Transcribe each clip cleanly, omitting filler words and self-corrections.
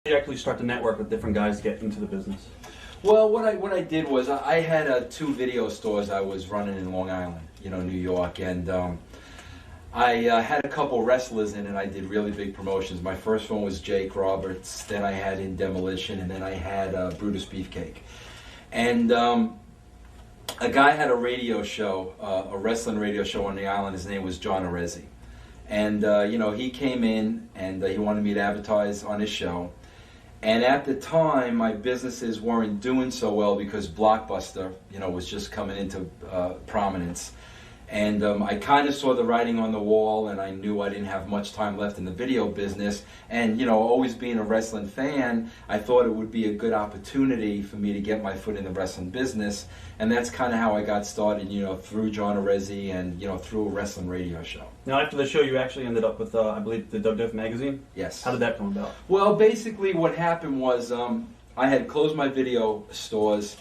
You actually start to network with different guys to get into the business? Well, what I did was I had 2 video stores I was running in Long Island, New York, and I had a couple wrestlers in it. I did really big promotions. My first one was Jake Roberts, then I had In Demolition, and then I had Brutus Beefcake. And a guy had a radio show, a wrestling radio show on the island. His name was John Arezzi. And, he came in and he wanted me to advertise on his show. And at the time, my businesses weren't doing so well because Blockbuster, was just coming into prominence. And I kind of saw the writing on the wall, and I knew I didn't have much time left in the video business. And, always being a wrestling fan, I thought it would be a good opportunity for me to get my foot in the wrestling business. And that's kind of how I got started, through John Arezzi and, through a wrestling radio show. Now, after the show, you actually ended up with, I believe, the WWF magazine? Yes. How did that come about? Well, basically what happened was I had closed my video stores.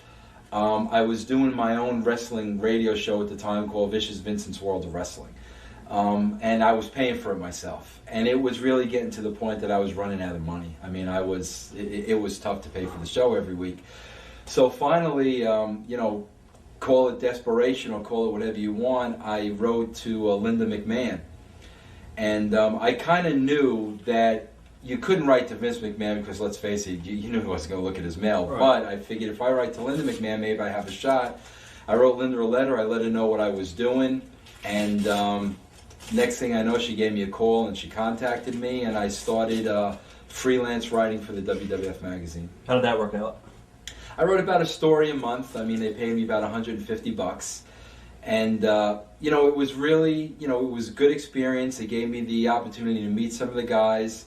I was doing my own wrestling radio show at the time called Vicious Vincent's World of Wrestling. And I was paying for it myself. And it was really getting to the point that I was running out of money. I mean, it was tough to pay for the show every week. So finally, call it desperation or call it whatever you want, I wrote to Linda McMahon. And I kind of knew that you couldn't write to Vince McMahon because, let's face it, you knew he wasn't going to look at his mail. Right. But I figured if I write to Linda McMahon, maybe I have a shot. I wrote Linda a letter. I let her know what I was doing. And next thing I know, she gave me a call and she contacted me. And I started freelance writing for the WWF magazine. How did that work out? I wrote about a story a month. I mean, they paid me about $150. And, it was really, it was a good experience. It gave me the opportunity to meet some of the guys.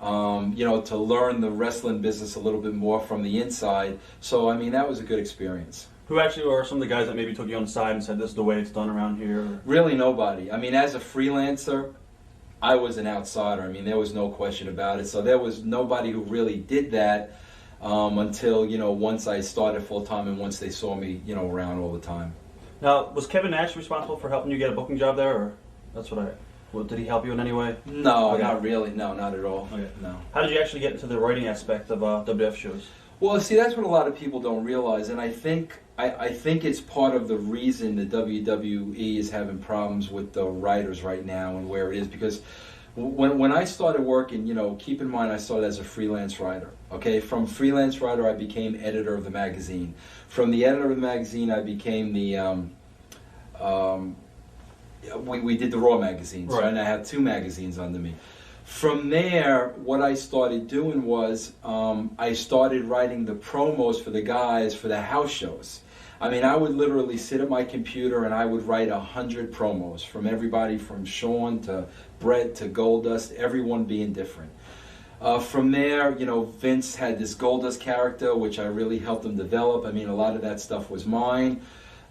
To learn the wrestling business a little bit more from the inside. So, I mean, that was a good experience. Who actually were some of the guys that maybe took you on the side and said, this is the way it's done around here? Really nobody. I mean, as a freelancer, I was an outsider. I mean, there was no question about it. So there was nobody who really did that until, once I started full-time and once they saw me, around all the time. Now, was Kevin Nash responsible for helping you get a booking job there? Or that's what did he help you in any way? No, okay. Not really. No, not at all. Okay. No. How did you actually get into the writing aspect of WWF shows? Well, see, that's what a lot of people don't realize, and I think it's part of the reason the WWE is having problems with the writers right now and where it is, because when I started working, keep in mind I started as a freelance writer. Okay, from freelance writer I became editor of the magazine. From the editor of the magazine I became the we did the Raw magazines, right? And I had 2 magazines under me. From there, what I started doing was I started writing the promos for the guys for the house shows. I mean, I would literally sit at my computer and I would write 100 promos from everybody from Shawn to Brett to Goldust, everyone being different. From there, Vince had this Goldust character, which I really helped him develop. I mean, a lot of that stuff was mine.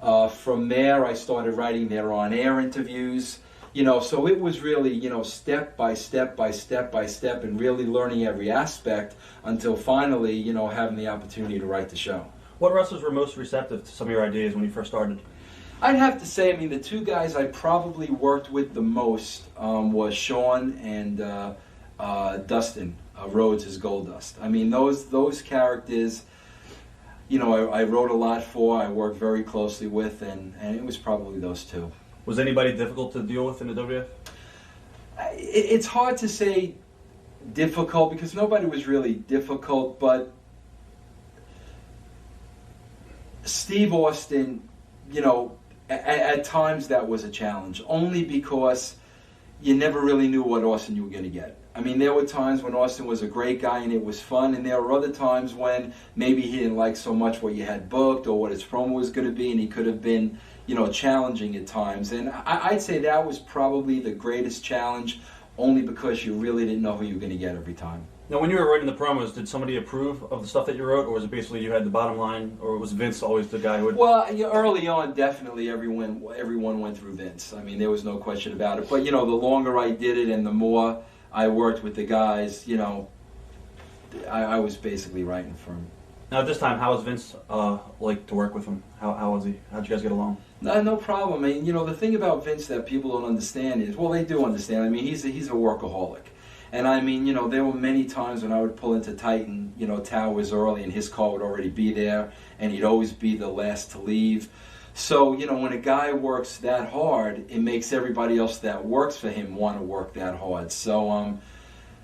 From there, I started writing their on-air interviews. So it was really, step by step by step by step and really learning every aspect until finally, having the opportunity to write the show. What wrestlers were most receptive to some of your ideas when you first started? I'd have to say, I mean, the 2 guys I probably worked with the most was Shawn and Dustin Rhodes as Goldust. I mean, those characters, I wrote a lot for, I worked very closely with, and it was probably those 2. Was anybody difficult to deal with in the WWF? It's hard to say difficult because nobody was really difficult, but Steve Austin, at times that was a challenge, only because you never really knew what Austin you were going to get. I mean, there were times when Austin was a great guy and it was fun, and there were other times when maybe he didn't like so much what you had booked or what his promo was going to be, and he could have been, challenging at times. And I'd say that was probably the greatest challenge, only because you really didn't know who you were going to get every time. Now, when you were writing the promos, did somebody approve of the stuff that you wrote, or was it basically you had the bottom line, or was Vince always the guy who would... Well, early on, definitely everyone went through Vince. I mean, there was no question about it. But, the longer I did it and the more I worked with the guys, I was basically writing for him. Now, at this time, how was Vince like to work with him? How was he? How'd you guys get along? No problem. I mean, the thing about Vince that people don't understand is, well, they do understand. I mean, he's a workaholic. And I mean, there were many times when I would pull into Titan, towers early, and his car would already be there, and he'd always be the last to leave. So, when a guy works that hard, it makes everybody else that works for him want to work that hard. So,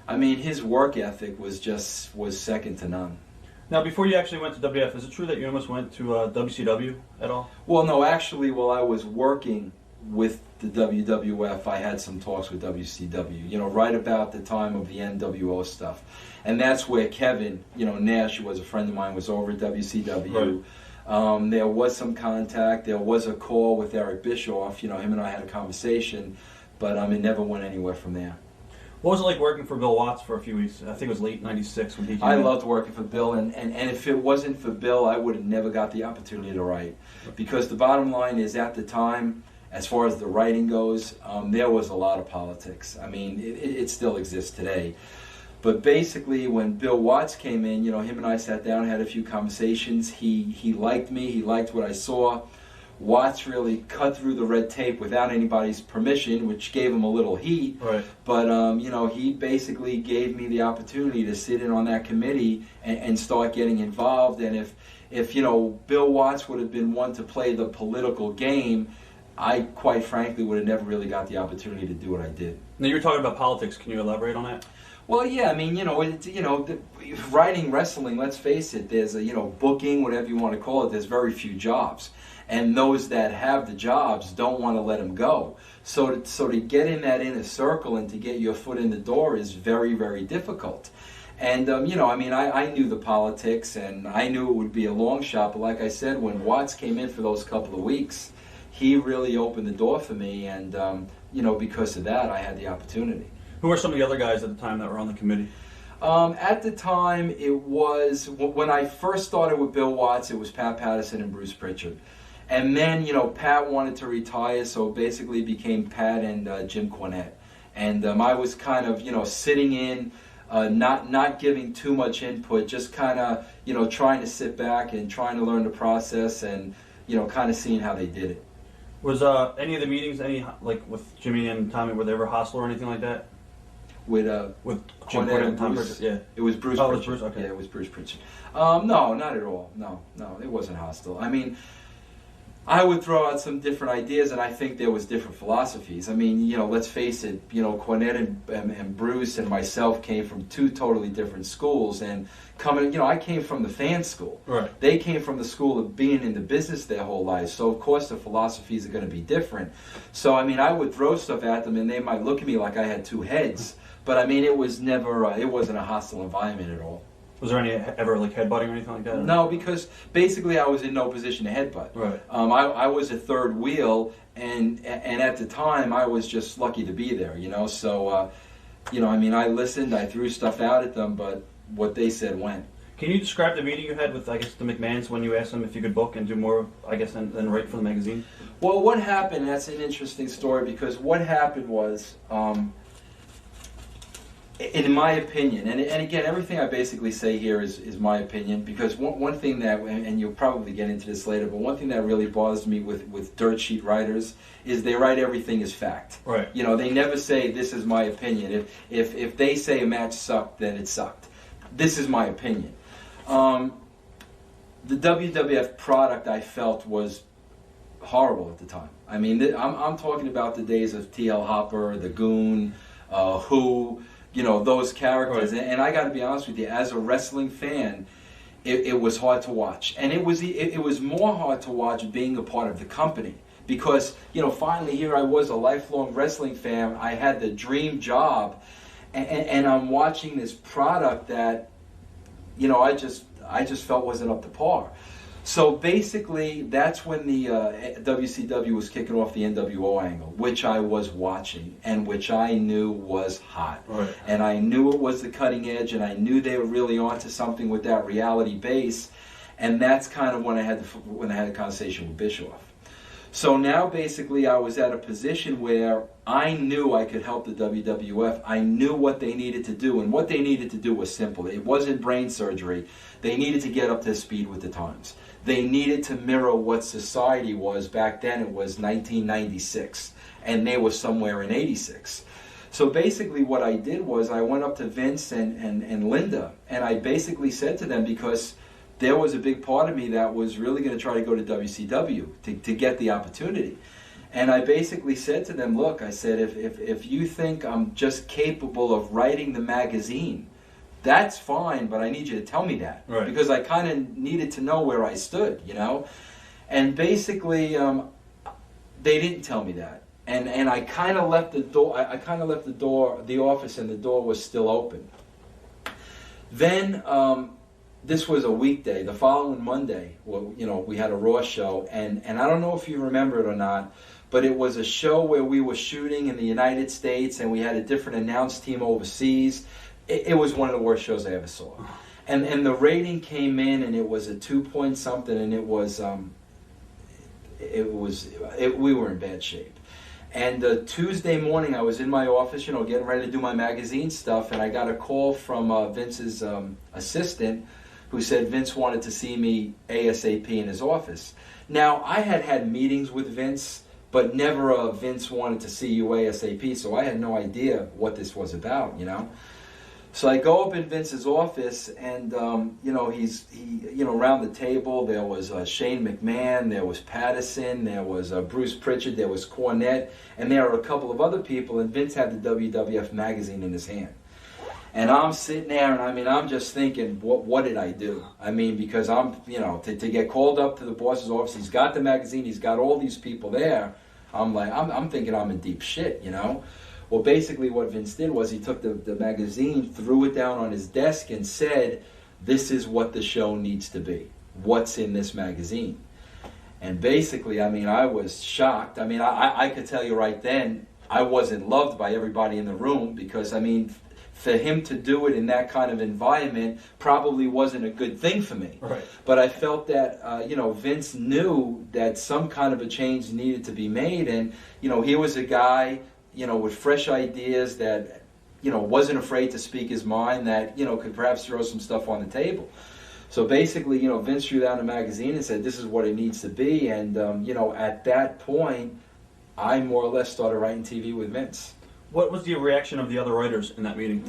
I mean, his work ethic was second to none. Now, before you actually went to WF, is it true that you almost went to WCW at all? Well, no, actually, while I was working with the WWF, I had some talks with WCW, right about the time of the NWO stuff. And that's where Kevin, Nash, who was a friend of mine, was over at WCW. Right. There was some contact. There was a call with Eric Bischoff. Him and I had a conversation, but it never went anywhere from there. What was it like working for Bill Watts for a few weeks? I think it was late '96 when he came in. I loved working for Bill, and if it wasn't for Bill, I would have never got the opportunity to write. Because the bottom line is, at the time, as far as the writing goes, there was a lot of politics. I mean, it still exists today. But basically, when Bill Watts came in, him and I sat down, had a few conversations. He liked me. He liked what I saw. Watts really cut through the red tape without anybody's permission, which gave him a little heat. Right. But, he basically gave me the opportunity to sit in on that committee and start getting involved. And if Bill Watts would have been one to play the political game, I, quite frankly, would have never really got the opportunity to do what I did. Now, you were talking about politics. Can you elaborate on that? Well, yeah, I mean, writing wrestling, let's face it, there's booking, whatever you want to call it, there's very few jobs. And those that have the jobs don't want to let them go. So to get in that inner circle and to get your foot in the door is very, very difficult. And, I knew the politics, and I knew it would be a long shot. But like I said, when Watts came in for those couple of weeks, he really opened the door for me. And, because of that, I had the opportunity. Who were some of the other guys at the time that were on the committee? At the time, it was, when I first started with Bill Watts, it was Pat Patterson and Bruce Pritchard. And then, Pat wanted to retire, so basically it became Pat and Jim Cornette. And I was kind of, sitting in, not giving too much input, just kind of, trying to sit back and trying to learn the process and, kind of seeing how they did it. Was any of the meetings, like with Jimmy and Tommy, were they ever hostile or anything like that? With Jim Cornette and Tom Pritchard? Yeah. It was Bruce Pritchard. It was Bruce, okay. Yeah, it was Bruce Pritchard. No, not at all. No, it wasn't hostile. I mean, I would throw out some different ideas, and I think there was different philosophies. I mean, let's face it, Cornette and Bruce and myself came from two totally different schools, and I came from the fan school. Right. They came from the school of being in the business their whole lives, so of course the philosophies are going to be different. So, I mean, I would throw stuff at them, and they might look at me like I had two heads, but I mean, it was never, it wasn't a hostile environment at all. Was there any ever like headbutting or anything like that? No, because basically I was in no position to headbutt. Right. I was a third wheel, and at the time I was just lucky to be there, So, I listened, I threw stuff out at them, but what they said went. Can you describe the meeting you had with, I guess, the McMahons when you asked them if you could book and do more, I guess, than write for the magazine? Well, what happened, that's an interesting story, because what happened was, in my opinion, and again, everything I basically say here is my opinion, because one thing that, and you'll probably get into this later, but one thing that really bothers me with dirt sheet writers is they write everything as fact. Right. They never say, this is my opinion. If they say a match sucked, then it sucked. This is my opinion. The WWF product, I felt, was horrible at the time. I mean, I'm talking about the days of T.L. Hopper, the Goon, Who, those characters. Right. And I got to be honest with you, as a wrestling fan, it was hard to watch. And it was more hard to watch being a part of the company. Because, finally here I was, a lifelong wrestling fan. I had the dream job. And I'm watching this product that, I just felt wasn't up to par. So basically, that's when the WCW was kicking off the NWO angle, which I was watching and which I knew was hot. Right. And I knew it was the cutting edge, and I knew they were really onto something with that reality base. And that's kind of when I had a conversation with Bischoff. So now basically I was at a position where I knew I could help the WWF. I knew what they needed to do, and what they needed to do was simple. It wasn't brain surgery. They needed to get up to speed with the times. They needed to mirror what society was. Back then it was 1996, and they were somewhere in 86. So basically what I did was I went up to Vince and Linda, and I basically said to them, because there was a big part of me that was really going to try to go to WCW to get the opportunity. And I basically said to them, look, I said, if you think I'm just capable of writing the magazine, that's fine, but I need you to tell me that. Right. Because I kind of needed to know where I stood, you know? And basically, they didn't tell me that. And I kind of left the door, the office, and the door was still open. Then, this was a weekday. The following Monday, well, you know, we had a Raw show, and I don't know if you remember it or not, but it was a show where we were shooting in the United States, and we had a different announce team overseas. It was one of the worst shows I ever saw. And the rating came in, and it was a 2 something, and we were in bad shape. And Tuesday morning, I was in my office, you know, getting ready to do my magazine stuff, and I got a call from Vince's assistant, who said Vince wanted to see me ASAP in his office. Now, I had meetings with Vince, but never Vince wanted to see you ASAP, so I had no idea what this was about, you know. So I go up in Vince's office, and you know, around the table there was Shane McMahon, there was Patterson, there was Bruce Pritchard, there was Cornette, and there were a couple of other people. And Vince had the WWF magazine in his hand, and I'm sitting there, and I mean, I'm just thinking, what did I do? I mean, because I'm, you know, to get called up to the boss's office, he's got the magazine, he's got all these people there. I'm like, I'm thinking I'm in deep shit, you know. Well, basically what Vince did was he took the magazine, threw it down on his desk, and said, this is what the show needs to be. What's in this magazine? And basically, I mean, I was shocked. I mean, I could tell you right then, I wasn't loved by everybody in the room, because, I mean, for him to do it in that kind of environment probably wasn't a good thing for me. Right. But I felt that, you know, Vince knew that some kind of a change needed to be made. And, you know, he was a guy, you know, with fresh ideas that, you know, wasn't afraid to speak his mind, that, you know, could perhaps throw some stuff on the table. So basically, you know, Vince threw down a magazine and said, this is what it needs to be. And, you know, at that point, I more or less started writing TV with Vince. What was the reaction of the other writers in that meeting?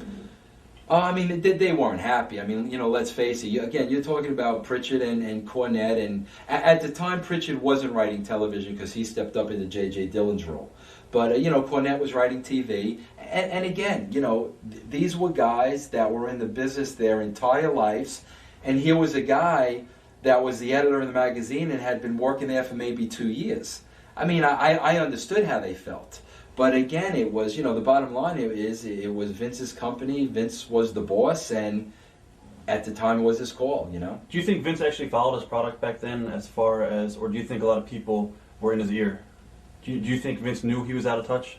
I mean, they weren't happy. I mean, you know, let's face it. Again, you're talking about Pritchard and Cornette. And at the time, Pritchard wasn't writing television because he stepped up into J.J. Dillon's role. But, you know, Cornette was writing TV. And again, you know, these were guys that were in the business their entire lives. And here was a guy that was the editor of the magazine and had been working there for maybe 2 years. I mean, I understood how they felt. But again, it was, you know, the bottom line is it was Vince's company. Vince was the boss, and at the time it was his call, you know. Do you think Vince actually followed his product back then, as far as, or do you think a lot of people were in his ear? Do you think Vince knew he was out of touch?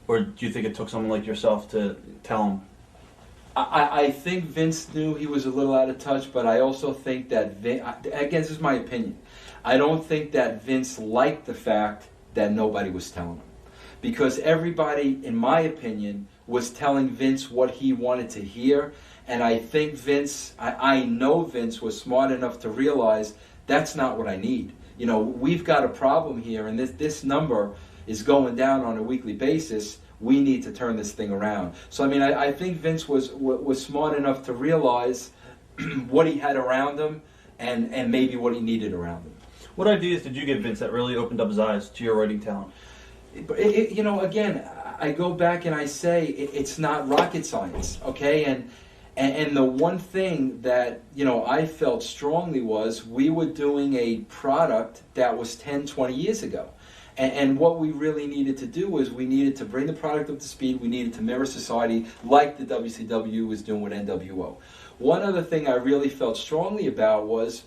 Or do you think it took someone like yourself to tell him? I think Vince knew he was a little out of touch, but I also think that, again, this is my opinion, I don't think that Vince liked the fact that nobody was telling him. Because everybody, in my opinion, was telling Vince what he wanted to hear. And I think Vince, I know Vince was smart enough to realize that's not what I need. You know, we've got a problem here, and this number is going down on a weekly basis. We need to turn this thing around. So, I mean, I think Vince was smart enough to realize what he had around him and maybe what he needed around him. What ideas did you give Vince that really opened up his eyes to your writing talent? You know, again, I go back and I say it's not rocket science, okay? And the one thing that, you know, I felt strongly was we were doing a product that was 10, 20 years ago. And what we really needed to do was we needed to bring the product up to speed. We needed to mirror society like the WCW was doing with NWO. One other thing I really felt strongly about was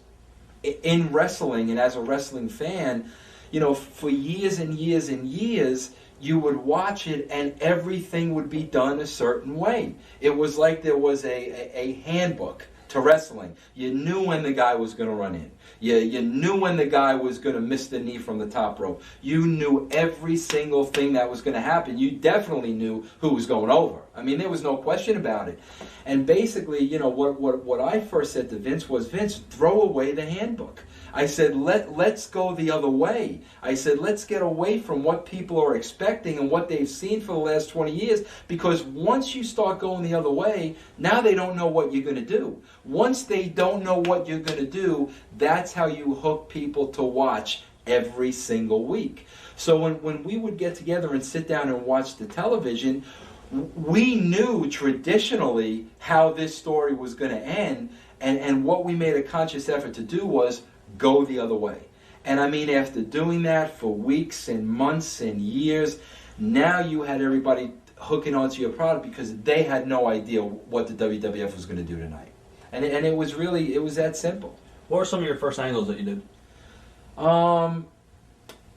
in wrestling, and as a wrestling fan, you know, for years and years and years, you would watch it and everything would be done a certain way. It was like there was a handbook to wrestling. You knew when the guy was going to run in. You knew when the guy was going to miss the knee from the top rope. You knew every single thing that was going to happen. You definitely knew who was going over. I mean, there was no question about it. And basically, you know, what I first said to Vince was, Vince, throw away the handbook. I said, let's go the other way. I said, let's get away from what people are expecting and what they've seen for the last 20 years, because once you start going the other way, now they don't know what you're going to do. Once they don't know what you're going to do, that's how you hook people to watch every single week. So when we would get together and sit down and watch the television, we knew traditionally how this story was going to end, and what we made a conscious effort to do was go the other way. And I mean, after doing that for weeks and months and years, now you had everybody hooking onto your product because they had no idea what the WWF was going to do tonight. And it was really, it was that simple. What were some of your first angles that you did?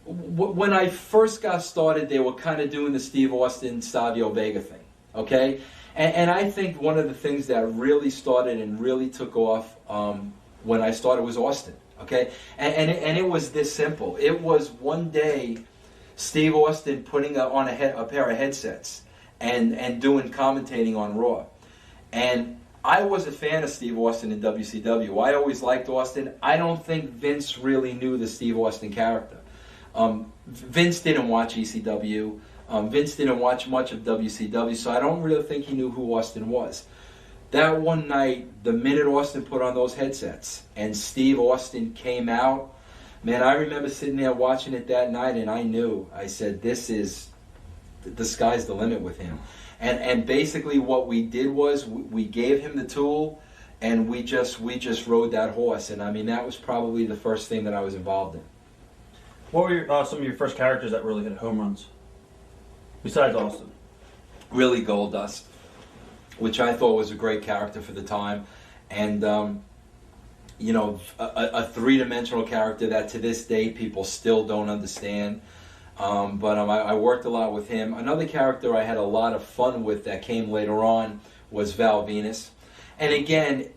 When I first got started, they were kind of doing the Steve Austin, Savio Vega thing, okay? And I think one of the things that really started and really took off when I started was Austin, okay? And it was this simple. It was one day Steve Austin putting on a pair of headsets and doing commentating on Raw. And I was a fan of Steve Austin in WCW. I always liked Austin. I don't think Vince really knew the Steve Austin character. Vince didn't watch ECW. Vince didn't watch much of WCW, so I don't really think he knew who Austin was. That one night, the minute Austin put on those headsets and Steve Austin came out, man, I remember sitting there watching it that night, and I knew. I said, this is, the sky's the limit with him. And basically what we did was we gave him the tool, and we just rode that horse. And I mean, that was probably the first thing that I was involved in. What were some of your first characters that really hit home runs? Besides Austin. Really Goldust, which I thought was a great character for the time. And, you know, a three-dimensional character that to this day people still don't understand. But I worked a lot with him. Another character I had a lot of fun with that came later on was Val Venus. And again,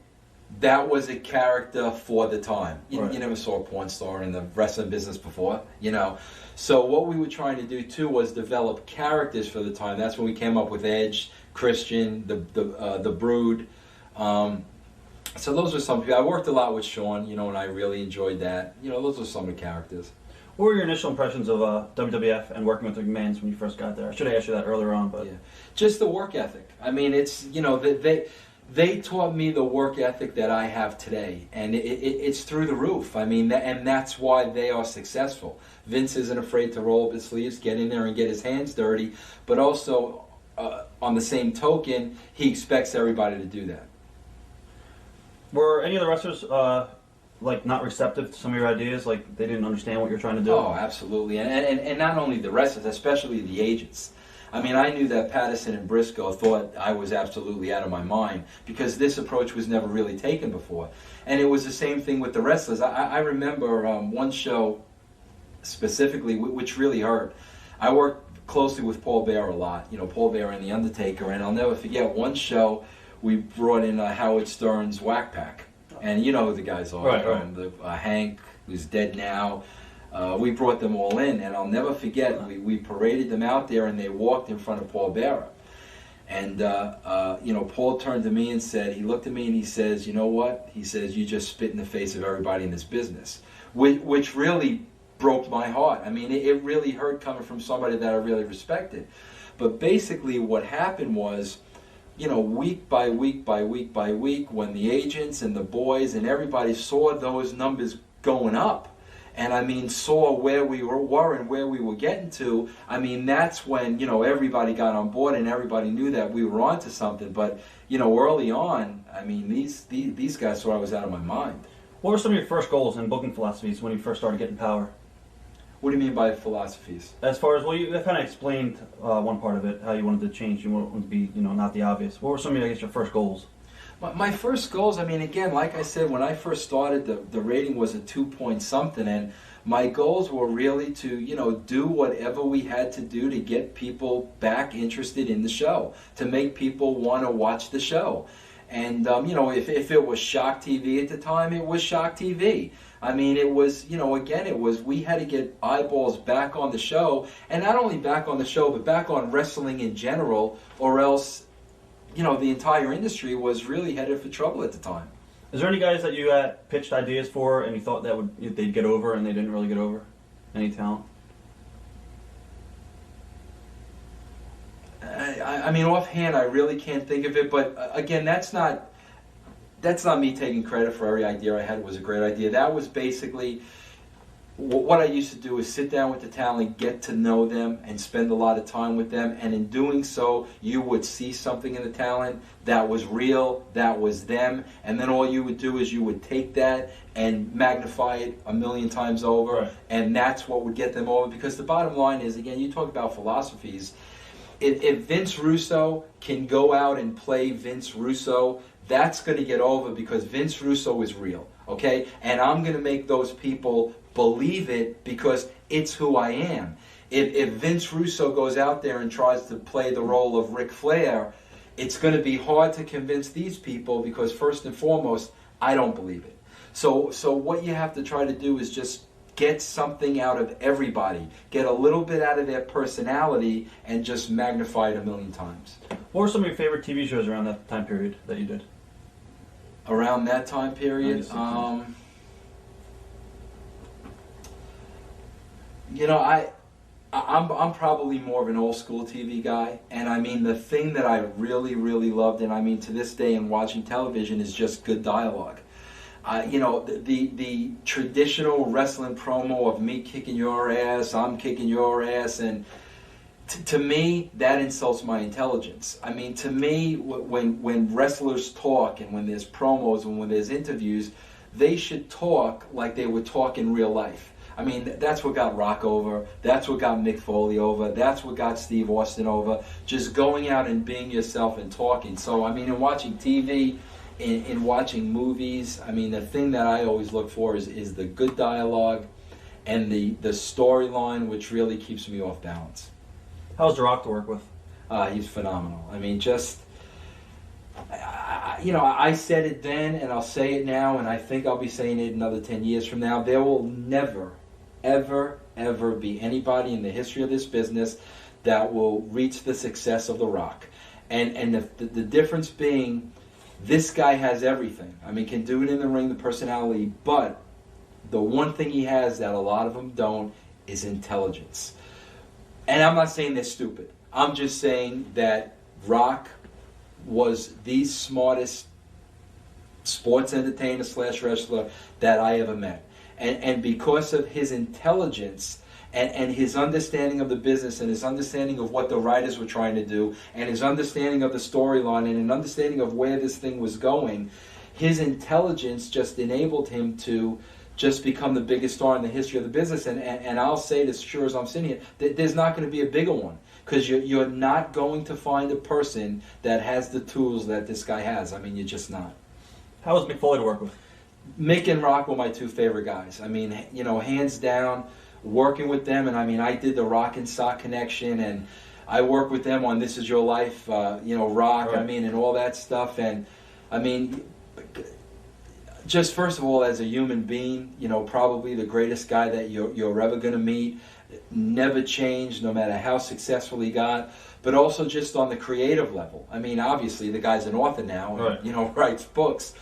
that was a character for the time. You never saw a porn star in the wrestling business before, you know. So what we were trying to do too was develop characters for the time. That's when we came up with Edge, Christian, the Brood. So those were some people. I worked a lot with Sean, you know, and I really enjoyed that. You know, those were some of the characters. What were your initial impressions of WWF and working with the McMahons when you first got there? I should have asked you that earlier on, but... Yeah. Just the work ethic. I mean, it's, you know, they taught me the work ethic that I have today, and it's through the roof. I mean, and that's why they are successful. Vince isn't afraid to roll up his sleeves, get in there and get his hands dirty, but also, on the same token, he expects everybody to do that. Were any of the wrestlers... like not receptive to some of your ideas, like they didn't understand what you're trying to do? Oh, absolutely, and not only the wrestlers, especially the agents. I mean, I knew that Patterson and Briscoe thought I was absolutely out of my mind because this approach was never really taken before. And it was the same thing with the wrestlers. I remember one show specifically, which really hurt. I worked closely with Paul Bearer a lot, you know, Paul Bearer and The Undertaker, and I'll never forget one show we brought in Howard Stern's Whack Pack. And you know who the guys are. Right. Hank, who's dead now. We brought them all in, and I'll never forget, we paraded them out there, and they walked in front of Paul Bearer. And, you know, Paul turned to me and said, he looked at me and he says, you know what? He says, you just spit in the face of everybody in this business. Which really broke my heart. I mean, it really hurt coming from somebody that I really respected. But basically what happened was, you know, week by week by week by week, when the agents and the boys and everybody saw those numbers going up, and I mean saw where we were and where we were getting to, I mean that's when, you know, everybody got on board and everybody knew that we were onto something. But, you know, early on, I mean these guys thought I was out of my mind. What were some of your first goals and booking philosophies when you first started getting power? What do you mean by philosophies? As far as, well, you kind of explained one part of it, how you wanted to change, you wanted to be, you know, not the obvious. What were some of, I guess, your first goals? My first goals, I mean, again, like I said, when I first started, the rating was a 2 something, and my goals were really to, you know, do whatever we had to do to get people back interested in the show, to make people want to watch the show. And, you know, if it was Shock TV at the time, it was Shock TV. I mean, it was, you know, again, it was, we had to get eyeballs back on the show, and not only back on the show, but back on wrestling in general, or else the entire industry was really headed for trouble at the time. Is there any guys that you pitched ideas for and you thought that they'd get over and they didn't really get over? Any talent? I mean, offhand, I really can't think of it. But again, that's not me taking credit for every idea I had. It was a great idea. That was basically what I used to do, is sit down with the talent, get to know them, and spend a lot of time with them. And in doing so, you would see something in the talent that was real, that was them. And then all you would do is you would take that and magnify it a million times over. Right. And that's what would get them over. Because the bottom line is, again, you talk about philosophies. If Vince Russo can go out and play Vince Russo, that's going to get over, because Vince Russo is real, okay? And I'm going to make those people believe it because it's who I am. If Vince Russo goes out there and tries to play the role of Ric Flair, it's going to be hard to convince these people, because first and foremost, I don't believe it. So what you have to try to do is just get something out of everybody. Get a little bit out of their personality and just magnify it a million times. What were some of your favorite TV shows around that time period that you did? Around that time period? I'm probably more of an old school TV guy. And I mean, the thing that I really, really loved, and I mean to this day in watching television, is just good dialogue. The traditional wrestling promo of me kicking your ass, I'm kicking your ass, and to me, that insults my intelligence. I mean, to me, when wrestlers talk, and when there's promos and when there's interviews, they should talk like they would talk in real life. I mean, that's what got Rock over, that's what got Mick Foley over, that's what got Steve Austin over, just going out and being yourself and talking. So, I mean, in watching TV, in watching movies, I mean, the thing that I always look for is the good dialogue and the storyline, which really keeps me off balance. How's The Rock to work with? He's phenomenal. I mean, just, I said it then, and I'll say it now, and I think I'll be saying it another 10 years from now. There will never, ever, ever be anybody in the history of this business that will reach the success of The Rock. And the difference being, this guy has everything. I mean, can do it in the ring, the personality, but the one thing he has that a lot of them don't is intelligence. And I'm not saying they're stupid. I'm just saying that Rock was the smartest sports entertainer / wrestler that I ever met. And because of his intelligence and his understanding of the business, and his understanding of what the writers were trying to do, and his understanding of the storyline, and an understanding of where this thing was going, his intelligence just enabled him to just become the biggest star in the history of the business. And I'll say this, sure as I'm sitting here, that there's not going to be a bigger one, because you're not going to find a person that has the tools that this guy has. I mean, you're just not. How was Mick Foley to work with? Mick and Rock were my two favorite guys. I mean, hands down, working with them. And I mean, I did the Rock and Sock connection, and I worked with them on This Is Your Life, Rock, right. I mean, and all that stuff. And I mean, just first of all, as a human being, probably the greatest guy that you're ever going to meet. Never changed, no matter how successful he got. But also just on the creative level. I mean, obviously the guy's an author now, and, right. Writes books.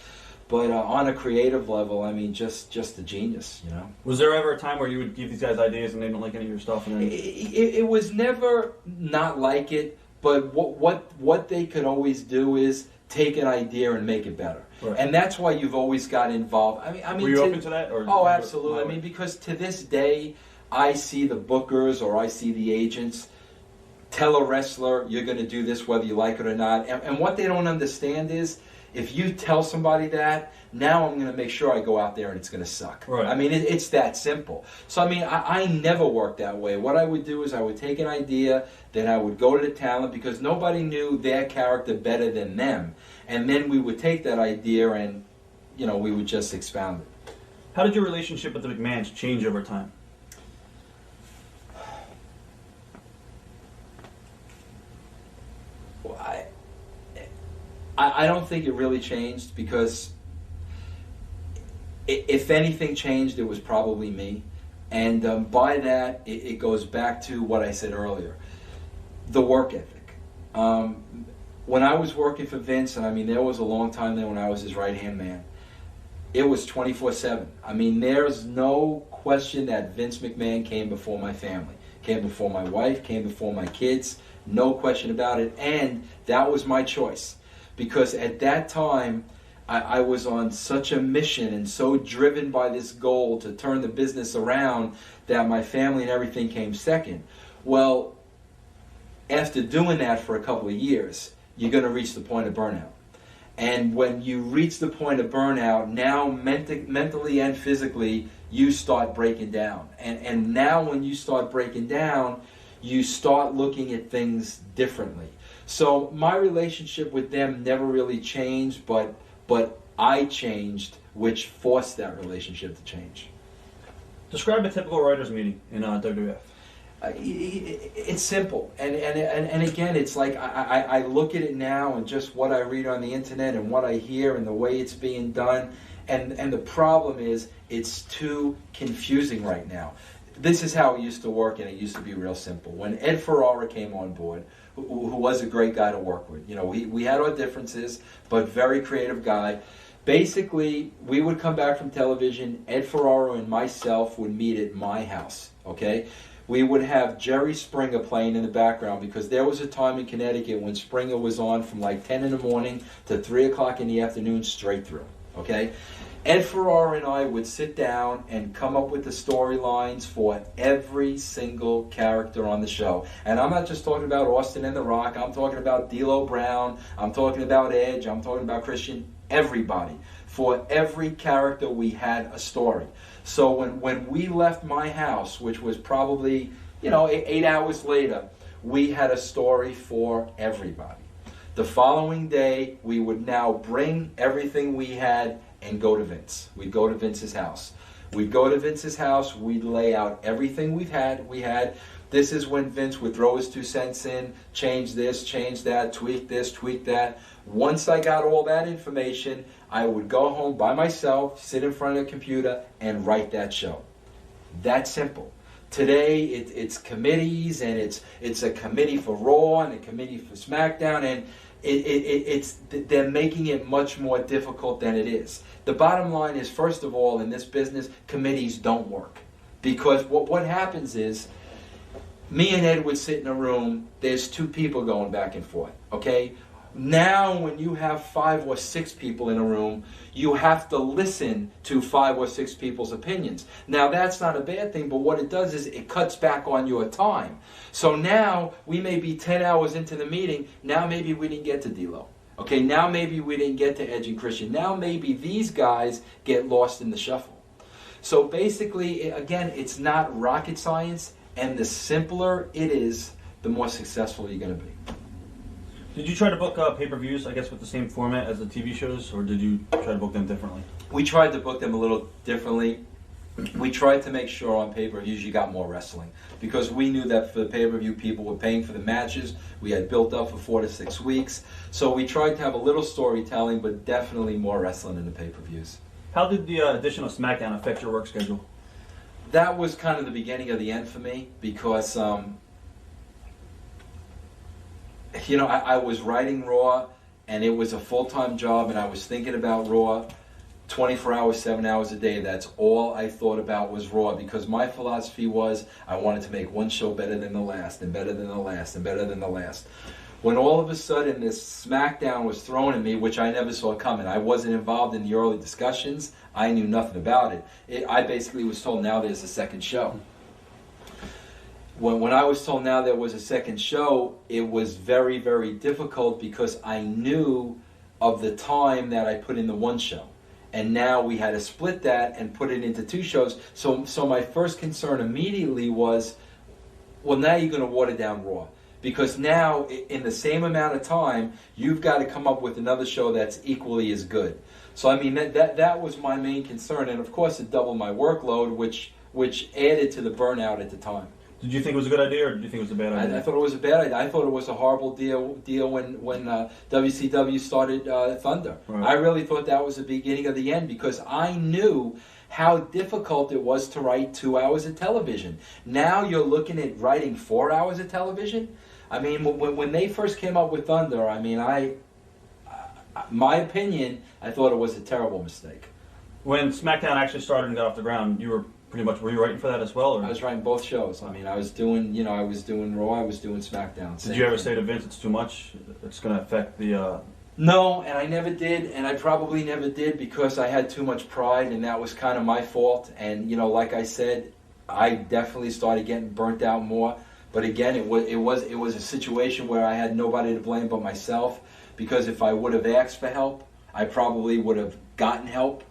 But on a creative level, I mean, just a genius, Was there ever a time where you would give these guys ideas and they don't like any of your stuff? And then it was never not like it, but what they could always do is take an idea and make it better. Right. And that's why you've always got involved. I mean, were you open to that? Oh, absolutely. I mean, because to this day, I see the bookers or I see the agents tell a wrestler, you're going to do this whether you like it or not. And what they don't understand is, if you tell somebody that, now I'm going to make sure I go out there and it's going to suck. Right. I mean, it's that simple. So, I mean, I never worked that way. What I would do is I would take an idea, then I would go to the talent, because nobody knew their character better than them. And then we would take that idea and, we would just expound it. How did your relationship with the McMahons change over time? Well, I don't think it really changed, because if anything changed, it was probably me. And by that, it goes back to what I said earlier, the work ethic. when I was working for Vince, and I mean, there was a long time there when I was his right-hand man, it was 24/7. I mean, there's no question that Vince McMahon came before my family, came before my wife, came before my kids, no question about it. And that was my choice, because at that time, I was on such a mission and so driven by this goal to turn the business around that my family and everything came second. Well, after doing that for a couple of years, you're going to reach the point of burnout. And when you reach the point of burnout, now mentally and physically, you start breaking down. And now when you start breaking down, you start looking at things differently. So my relationship with them never really changed, but I changed, which forced that relationship to change. Describe a typical writer's meeting in WWF. It's simple, and again, it's like I look at it now and just what I read on the internet and what I hear and the way it's being done, and the problem is it's too confusing right now. This is how it used to work, and it used to be real simple. When Ed Ferrara came on board, who was a great guy to work with, you know, we had our differences, but very creative guy. Basically, we would come back from television, Ed Ferrara and myself would meet at my house, okay? We would have Jerry Springer playing in the background, because there was a time in Connecticut when Springer was on from like 10 in the morning to 3 o'clock in the afternoon straight through, okay? Ed Ferrara and I would sit down and come up with the storylines for every single character on the show. And I'm not just talking about Austin and The Rock, I'm talking about D'Lo Brown, I'm talking about Edge, I'm talking about Christian, everybody. For every character we had a story. So when we left my house, which was probably, you know, 8 hours later, we had a story for everybody. The following day, we would now bring everything we had and go to Vince. We'd go to Vince's house. We'd go to Vince's house, we'd lay out everything we had. This is when Vince would throw his 2 cents in, change this, change that, tweak this, tweak that. Once I got all that information, I would go home by myself, sit in front of the computer, and write that show. That simple. Today, it's committees, and it's a committee for Raw and a committee for SmackDown, and they're making it much more difficult than it is. The bottom line is, first of all, in this business, committees don't work. Because what happens is, me and Ed would sit in a room, there's 2 people going back and forth, okay? Now, when you have 5 or 6 people in a room, you have to listen to 5 or 6 people's opinions. Now, that's not a bad thing, but what it does is it cuts back on your time. So now, we may be 10 hours into the meeting, now maybe we didn't get to D'Lo. Okay, now maybe we didn't get to Edge and Christian. Now maybe these guys get lost in the shuffle. So basically, again, it's not rocket science, and the simpler it is, the more successful you're going to be. Did you try to book pay-per-views, I guess, with the same format as the TV shows, or did you try to book them differently? We tried to book them a little differently. We tried to make sure on pay-per-views you got more wrestling, because we knew that for the pay-per-view people were paying for the matches. We had built up for 4 to 6 weeks. So we tried to have a little storytelling, but definitely more wrestling in the pay-per-views. How did the addition of SmackDown affect your work schedule? That was kind of the beginning of the end for me, because you know, I was writing Raw, and it was a full-time job, and I was thinking about Raw 24 hours, 7 hours a day. That's all I thought about was Raw, because my philosophy was I wanted to make one show better than the last, and better than the last, and better than the last. When all of a sudden this SmackDown was thrown at me, which I never saw coming, I wasn't involved in the early discussions, I knew nothing about it. I basically was told now there's a second show. When I was told now there was a second show, it was very, very difficult, because I knew of the time that I put in the one show. And now we had to split that and put it into 2 shows. So my first concern immediately was, well, now you're going to water down Raw. Because now, in the same amount of time, you've got to come up with another show that's equally as good. So, I mean, that was my main concern. And, of course, it doubled my workload, which added to the burnout at the time. Did you think it was a good idea, or did you think it was a bad idea? I thought it was a bad idea. I thought it was a horrible deal when WCW started Thunder. Right. I really thought that was the beginning of the end, because I knew how difficult it was to write 2 hours of television. Now you're looking at writing 4 hours of television. I mean, when they first came up with Thunder, I mean, my opinion, I thought it was a terrible mistake. When SmackDown actually started and got off the ground, you were pretty much, were you writing for that as well? Or? I was writing both shows. I mean, I was doing, you know, I was doing Raw, I was doing SmackDown. Did you ever say to Vince, it's too much, it's going to affect the... No, and I never did, and I probably never did because I had too much pride, and that was kind of my fault. And, you know, like I said, I definitely started getting burnt out more. But again, it was a situation where I had nobody to blame but myself, because if I would have asked for help, I probably would have gotten help.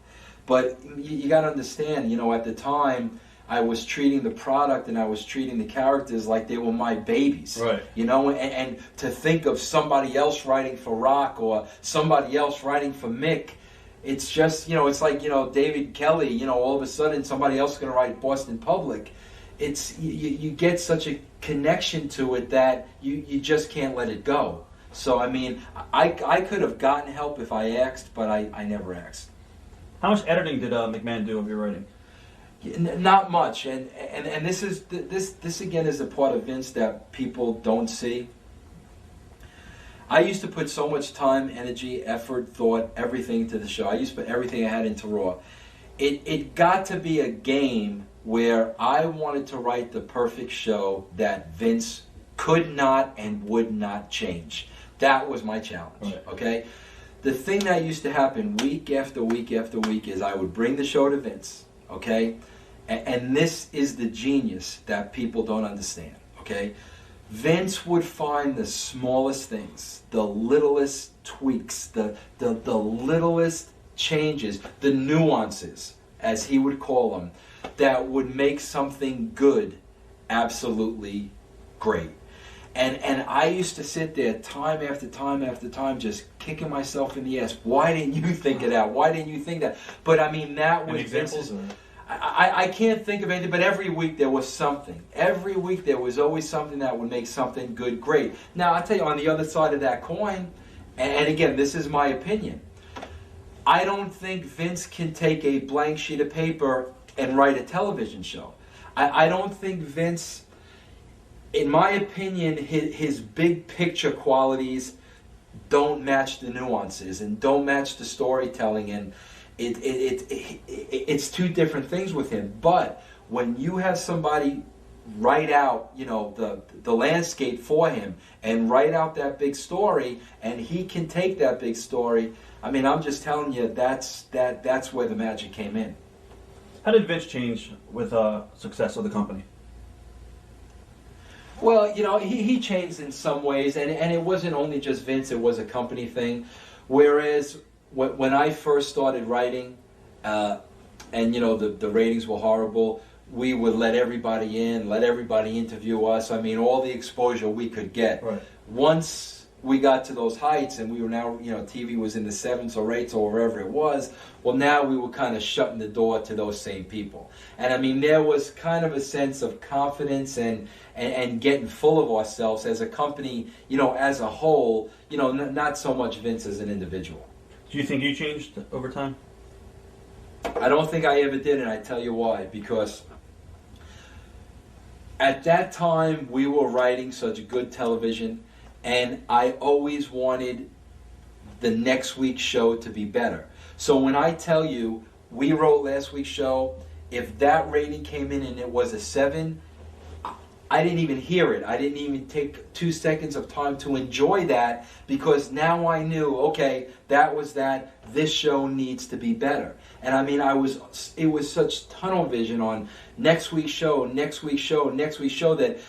But you got to understand, you know, at the time, I was treating the product and I was treating the characters like they were my babies. Right. You know, and to think of somebody else writing for Rock or somebody else writing for Mick, it's just, you know, it's like, you know, David Kelly, you know, all of a sudden somebody else is going to write Boston Public. It's, you get such a connection to it that you just can't let it go. So, I mean, I could have gotten help if I asked, but I never asked. How much editing did McMahon do of your writing? Not much, and this again is a part of Vince that people don't see. I used to put so much time, energy, effort, thought, everything into the show. I used to put everything I had into Raw. It got to be a game where I wanted to write the perfect show that Vince could not and would not change. That was my challenge. Right. Okay. The thing that used to happen week after week after week is I would bring the show to Vince, okay? And this is the genius that people don't understand, okay? Vince would find the smallest things, the littlest tweaks, the littlest changes, the nuances, as he would call them, that would make something good absolutely great. And I used to sit there time after time after time just kicking myself in the ass. Why didn't you think of that? Why didn't you think that? But I mean, that was Vince's... I can't think of anything, but every week there was something. Every week there was always something that would make something good great. Now, I'll tell you, on the other side of that coin, and again, this is my opinion, I don't think Vince can take a blank sheet of paper and write a television show. I don't think Vince... In my opinion, his big picture qualities don't match the nuances and don't match the storytelling, and it's two different things with him. But when you have somebody write out, you know, the landscape for him and write out that big story, and he can take that big story, I mean, I'm just telling you, that's where the magic came in. How did Vince change with success of the company? Well, you know, he changed in some ways, and it wasn't only just Vince, it was a company thing. Whereas when I first started writing, and, you know, the ratings were horrible, we would let everybody in, let everybody interview us. I mean, all the exposure we could get. Right. Once we got to those heights and we were now, you know, TV was in the 7s or 8s or wherever it was, well, now we were kind of shutting the door to those same people. And I mean, there was kind of a sense of confidence and getting full of ourselves as a company, you know, as a whole, you know, not so much Vince as an individual. Do you think you changed over time? I don't think I ever did, and I tell you why. Because at that time, we were writing such good television, and I always wanted the next week's show to be better. So when I tell you, we wrote last week's show, if that rating came in and it was a 7, I didn't even hear it. I didn't even take 2 seconds of time to enjoy that, because now I knew, okay, that was that. This show needs to be better. And I mean, it was such tunnel vision on next week's show, next week's show, next week's show that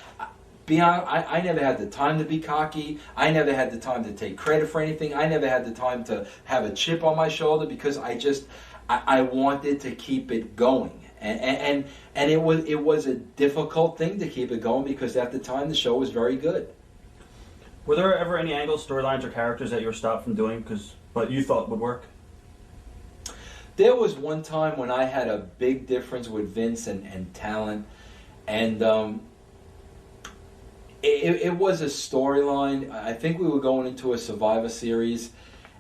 I never had the time to be cocky. I never had the time to take credit for anything. I never had the time to have a chip on my shoulder, because I wanted to keep it going. And it was a difficult thing to keep it going, because at the time the show was very good. Were there ever any angles, storylines, or characters that you were stopped from doing but you thought would work? There was one time when I had a big difference with Vince and talent, and it was a storyline. I think we were going into a Survivor Series,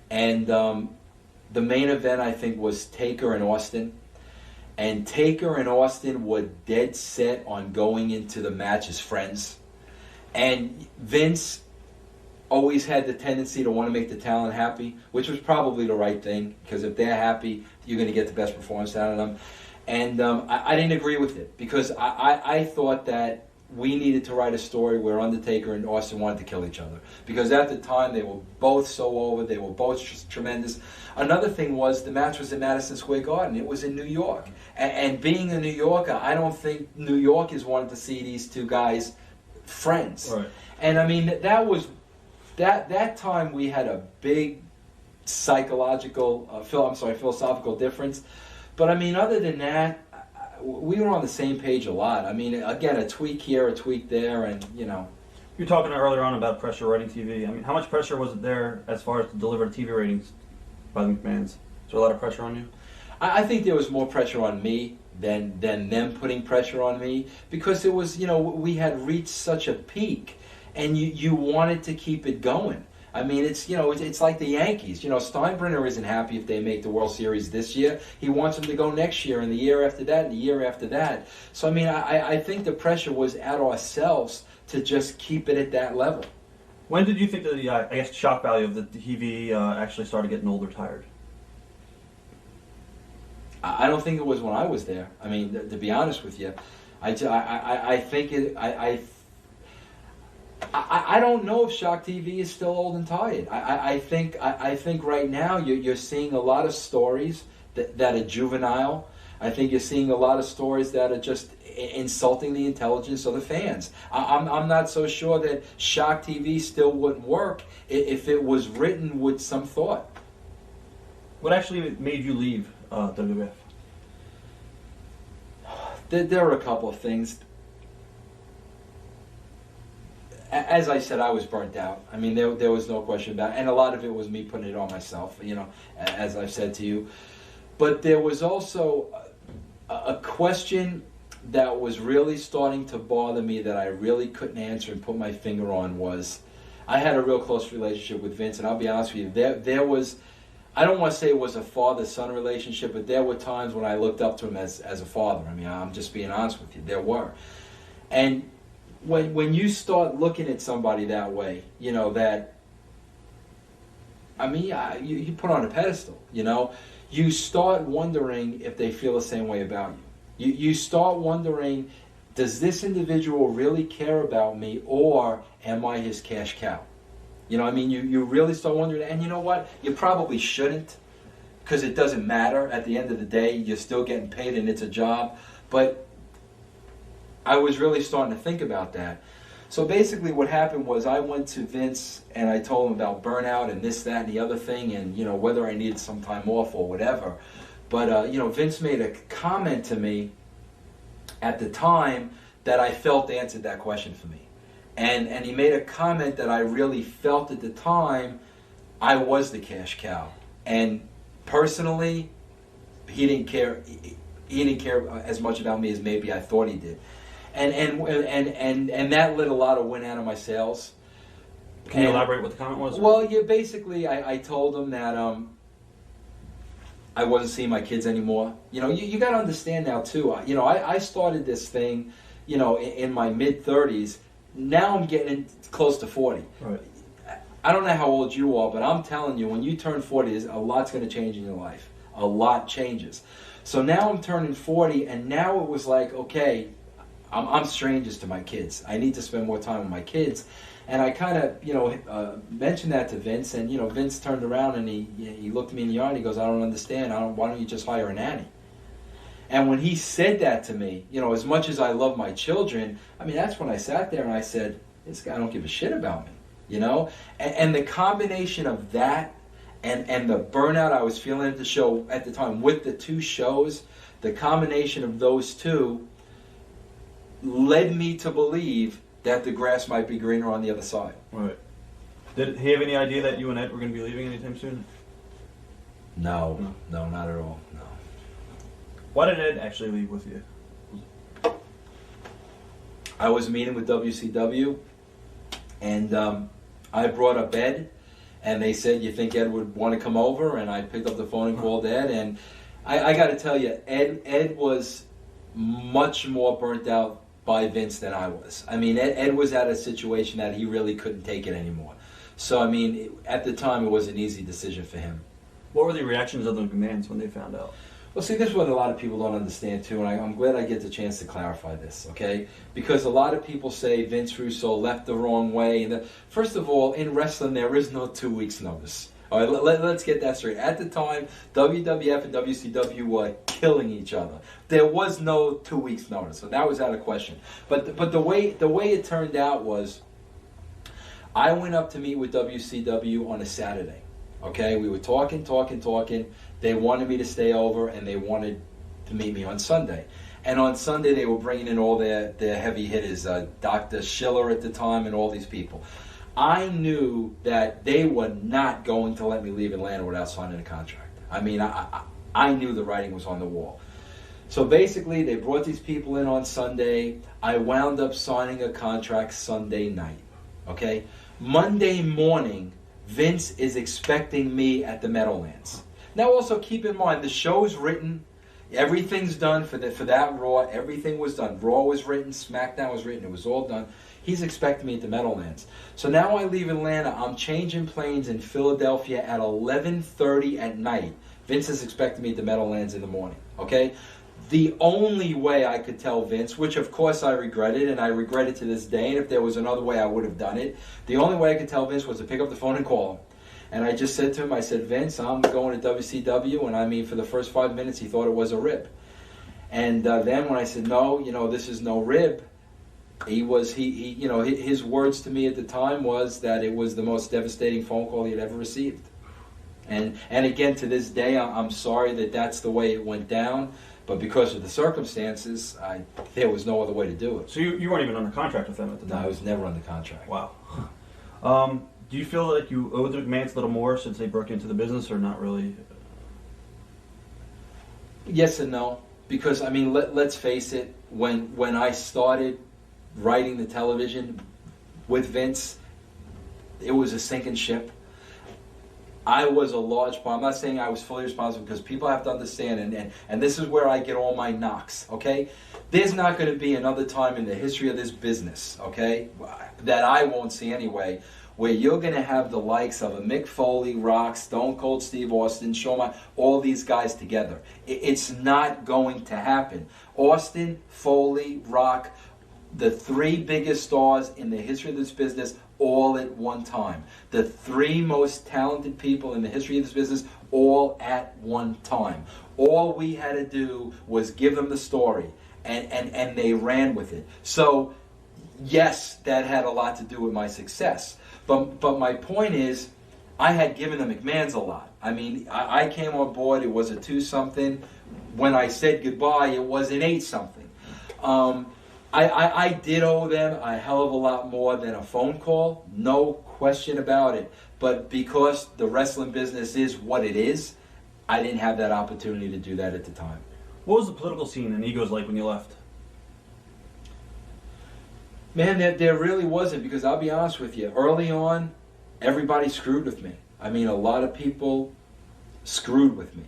and the main event, I think, was Taker and Austin. And Taker and Austin were dead set on going into the match as friends. And Vince always had the tendency to want to make the talent happy, which was probably the right thing, because if they're happy, you're going to get the best performance out of them. And I didn't agree with it, because I thought that we needed to write a story where Undertaker and Austin wanted to kill each other. Because at the time, they were both so over, they were both tremendous. Another thing was, the match was at Madison Square Garden. It was in New York. And being a New Yorker, I don't think New Yorkers wanted to see these two guys friends. Right. And I mean, that was... That time we had a big philosophical difference. But I mean, other than that, we were on the same page a lot. I mean, again, a tweak here, a tweak there, and you know. You were talking earlier on about pressure writing TV. I mean, how much pressure was it there as far as to deliver TV ratings by the McMahons? Is there a lot of pressure on you? I think there was more pressure on me than them putting pressure on me, because it was, you know, we had reached such a peak. And you wanted to keep it going. I mean, it's, you know, it's like the Yankees. You know, Steinbrenner isn't happy if they make the World Series this year. He wants them to go next year, and the year after that, and the year after that. So, I mean, I think the pressure was at ourselves to just keep it at that level. When did you think that the, I guess, shock value of the TV actually started getting old or tired? I don't think it was when I was there. I mean, to be honest with you, I think it... I don't know if Shock TV is still old and tired. I think right now you're seeing a lot of stories that are juvenile. I think you're seeing a lot of stories that are just insulting the intelligence of the fans. I'm not so sure that Shock TV still wouldn't work if it was written with some thought. What actually made you leave WWF? There are a couple of things. As I said, I was burnt out. I mean, there was no question about it. And a lot of it was me putting it on myself, you know, as I've said to you. But there was also a question that was really starting to bother me that I really couldn't answer and put my finger on was, I had a real close relationship with Vince, and I'll be honest with you, there was, I don't want to say it was a father-son relationship, but there were times when I looked up to him as a father. I mean, I'm just being honest with you. There were. And when you start looking at somebody that way, you know, that, I mean, you put on a pedestal, you know, you start wondering if they feel the same way about you. You start wondering, does this individual really care about me, or am I his cash cow? You know, I mean, you really start wondering, and you know what? You probably shouldn't, because it doesn't matter. At the end of the day, you're still getting paid and it's a job. But I was really starting to think about that. So basically what happened was, I went to Vince and I told him about burnout and this, that, and the other thing, and, you know, whether I needed some time off or whatever. But, you know, Vince made a comment to me at the time that I felt answered that question for me. And he made a comment that I really felt at the time I was the cash cow. And personally, he didn't care. He didn't care as much about me as maybe I thought he did. And that lit a lot of wind out of my sails. Can you elaborate what the comment was? Well, yeah, basically, I told him that I wasn't seeing my kids anymore. You know, you got to understand now too. You know, I started this thing, you know, in my mid-30s. Now I'm getting close to 40. Right. I don't know how old you are, but I'm telling you, when you turn 40, a lot's going to change in your life. A lot changes. So now I'm turning 40, and now it was like, okay, I'm strangers to my kids. I need to spend more time with my kids. And I kind of, you know, mentioned that to Vince, and, you know, Vince turned around and he looked me in the eye and he goes, I don't understand. Why don't you just hire a nanny? And when he said that to me, you know, as much as I love my children, I mean, that's when I sat there and I said, this guy don't give a shit about me, you know? And the combination of that and the burnout I was feeling at the show at the time with the two shows, the combination of those two led me to believe that the grass might be greener on the other side. Right. Did he have any idea that you and Ed were going to be leaving anytime soon? No, not at all, no. Why did Ed actually leave with you? I was meeting with WCW, and I brought up Ed, and they said, you think Ed would want to come over? And I picked up the phone and called Ed, and I got to tell you, Ed was much more burnt out by Vince than I was. I mean, Ed was at a situation that he really couldn't take it anymore. So, I mean, at the time, it was an easy decision for him. What were the reactions of the McMahons when they found out? Well, see, this is what a lot of people don't understand, too, and I'm glad I get the chance to clarify this, okay? Because a lot of people say Vince Russo left the wrong way. And first of all, in wrestling, there is no 2 weeks' notice. All right, let's get that straight. At the time, WWF and WCW were killing each other. There was no 2 weeks' notice, so that was out of question. But the way it turned out was, I went up to meet with WCW on a Saturday. Okay, we were talking. They wanted me to stay over, and they wanted to meet me on Sunday. And on Sunday, they were bringing in all their heavy hitters, Dr. Schiller at the time, and all these people. I knew that they were not going to let me leave Atlanta without signing a contract. I mean, I knew the writing was on the wall. So basically, they brought these people in on Sunday. I wound up signing a contract Sunday night. Okay? Monday morning, Vince is expecting me at the Meadowlands. Now also keep in mind, the show's written, everything's done for that Raw, everything was done. Raw was written, SmackDown was written, it was all done. He's expecting me at the Meadowlands. So now I leave Atlanta, I'm changing planes in Philadelphia at 11:30 at night. Vince is expecting me at the Meadowlands in the morning, okay? The only way I could tell Vince, which of course I regretted, and I regret it to this day, and if there was another way I would have done it, the only way I could tell Vince was to pick up the phone and call him. And I just said to him, I said, Vince, I'm going to WCW, and I mean, for the first 5 minutes, he thought it was a rib. And then when I said, no, this is no rib, his words to me at the time was that it was the most devastating phone call he had ever received. And again, to this day, I'm sorry that that's the way it went down. But because of the circumstances, there was no other way to do it. So you weren't even under contract with them at the time? No, I was never under contract. Wow. Do you feel like you owe the McMahons a little more since they broke into the business, or not really? Yes and no. Because, I mean, let's face it, when I started writing the television with Vince, it was a sinking ship. I was a large part. I'm not saying I was fully responsible, because people have to understand, and this is where I get all my knocks, okay? There's not going to be another time in the history of this business, okay, that I won't see anyway, where you're going to have the likes of a Mick Foley, Rock, Stone Cold Steve Austin, Shawn, all these guys together. It's not going to happen. Austin, Foley, Rock, the three biggest stars in the history of this business, all at one time. The three most talented people in the history of this business, all at one time. All we had to do was give them the story, and they ran with it. So, yes, that had a lot to do with my success. But my point is, I had given the McMahons a lot. I mean, I came on board, it was a 2-something. When I said goodbye, it was an 8-something. I did owe them a hell of a lot more than a phone call, no question about it. But because the wrestling business is what it is, I didn't have that opportunity to do that at the time. What was the political scene and egos like when you left? Man, there really wasn't, because I'll be honest with you, early on, everybody screwed with me. I mean, a lot of people screwed with me.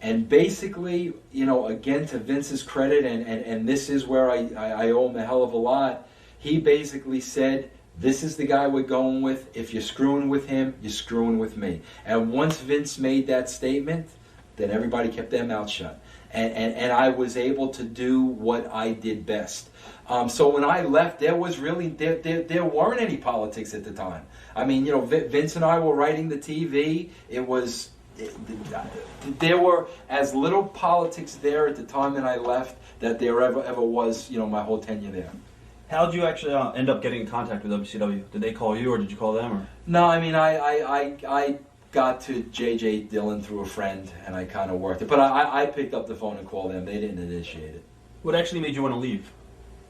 And basically, again, to Vince's credit, and this is where I owe him a hell of a lot, he basically said, this is the guy we're going with. If you're screwing with him, you're screwing with me. And once Vince made that statement, then everybody kept their mouth shut. And I was able to do what I did best. So when I left, there was really, there weren't any politics at the time. I mean, Vince and I were writing the TV. There were as little politics there at the time that I left that there ever was, my whole tenure there. How did you actually end up getting in contact with WCW? Did they call you, or did you call them? Or? No, I mean, I got to J.J. Dillon through a friend, and I kind of worked it. But I picked up the phone and called them. They didn't initiate it. What actually made you want to leave?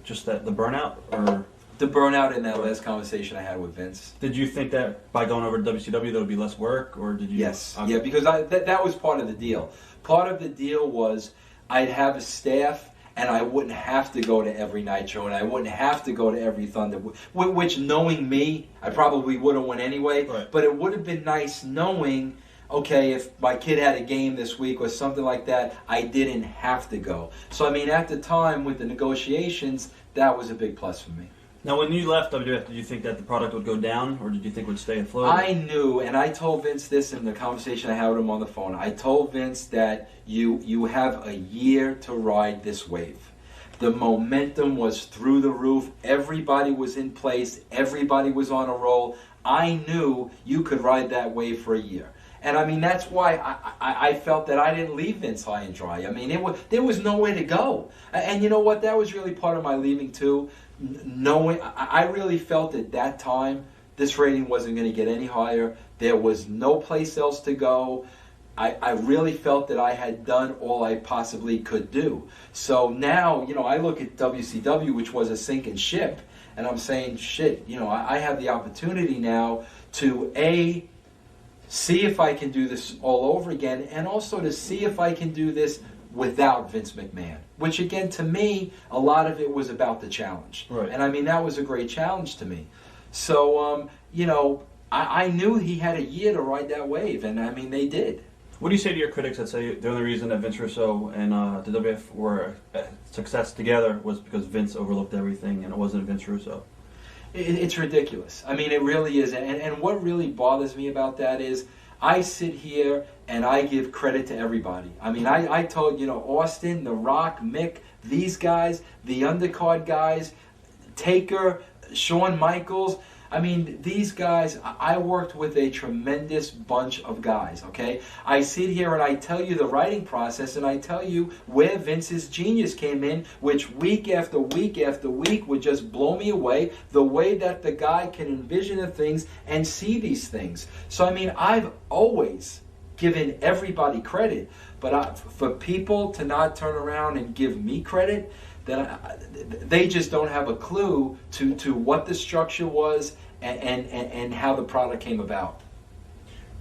Just the burnout, or? The burnout in that last conversation I had with Vince. Did you think that by going over to WCW there would be less work, or did you? Yes, yeah, because that was part of the deal. Part of the deal was I'd have a staff, and I wouldn't have to go to every Nitro, and I wouldn't have to go to every Thunder, which, knowing me, I probably would have went anyway, right. But it would have been nice knowing okay, if my kid had a game this week or something like that, I didn't have to go. So I mean, at the time with the negotiations, that was a big plus for me. Now, when you left WWF, did you think that the product would go down, or did you think it would stay afloat? I knew, and I told Vince this in the conversation I had with him on the phone. I told Vince that you have a year to ride this wave. The momentum was through the roof. Everybody was in place. Everybody was on a roll. I knew you could ride that wave for a year. And I mean, that's why I felt that I didn't leave Vince high and dry. I mean, there was nowhere to go. And you know what? That was really part of my leaving too. Knowing, I really felt at that time this rating wasn't going to get any higher. There was no place else to go. I really felt that I had done all I possibly could do. So now, you know, I look at WCW, which was a sinking ship, and I'm saying, shit, you know, I have the opportunity now to see if I can do this all over again, and also to see if I can do this without Vince McMahon. Which again, to me, a lot of it was about the challenge. Right. And I mean, that was a great challenge to me. So, you know, I knew he had a year to ride that wave, and I mean, they did. What do you say to your critics that say the only reason that Vince Russo and the WWF were a success together was because Vince overlooked everything and it wasn't Vince Russo? It's ridiculous. I mean, it really is. And what really bothers me about that is I sit here and I give credit to everybody. I mean, I told, you know, Austin, The Rock, Mick, these guys, the undercard guys, Taker, Shawn Michaels. I mean, these guys, I worked with a tremendous bunch of guys, okay? I sit here and I tell you the writing process and I tell you where Vince's genius came in, which week after week after week would just blow me away, the way that the guy can envision the things and see these things. So, I mean, I've always given everybody credit, but for people to not turn around and give me credit, then they just don't have a clue to what the structure was and how the product came about.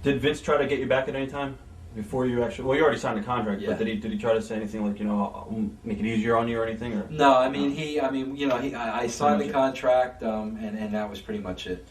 Did Vince try to get you back at any time before you actually? Well, you already signed the contract, Yeah. but did he try to say anything like, you know, I'll make it easier on you or anything? Or? No, I mean I signed the contract, and that was pretty much it.